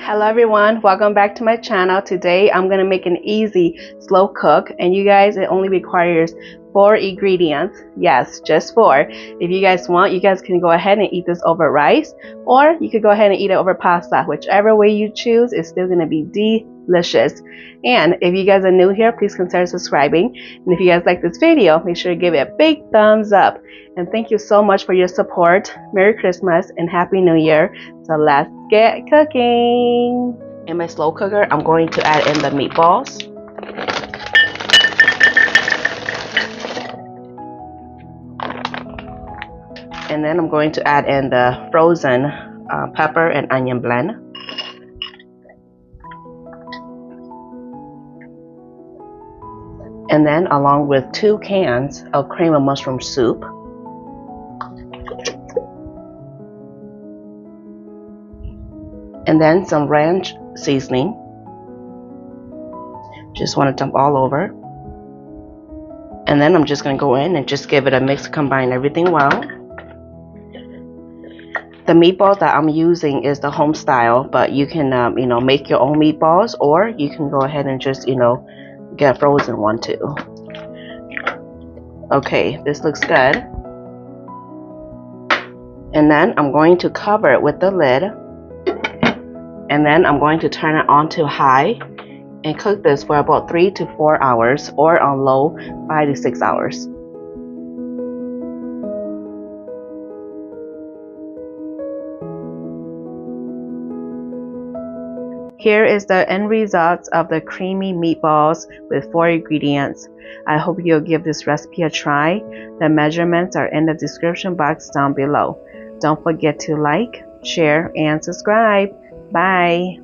Hello everyone, welcome back to my channel. Today I'm gonna make an easy slow cook, and you guys, it only requires 4 ingredients. Yes, just 4. If you guys want, you guys can go ahead and eat this over rice, or you could go ahead and eat it over pasta. Whichever way you choose, it's still gonna be delicious. And if you guys are new here, please consider subscribing. And if you guys like this video, make sure to give it a big thumbs up. And thank you so much for your support. Merry Christmas and Happy New Year. So let's get cooking. In my slow cooker, I'm going to add in the meatballs. And then I'm going to add in the frozen pepper and onion blend. And then along with 2 cans of cream of mushroom soup. And then some ranch seasoning. Just want to dump all over. And then I'm just going to go in and just give it a mix, combine everything well. The meatball that I'm using is the home style, but you can make your own meatballs, or you can go ahead and just get a frozen one too. Okay, this looks good. And then I'm going to cover it with the lid. And then I'm going to turn it on to high and cook this for about 3 to 4 hours, or on low 5 to 6 hours. Here is the end results of the creamy meatballs with 4 ingredients. I hope you'll give this recipe a try. The measurements are in the description box down below. Don't forget to like, share, and subscribe. Bye.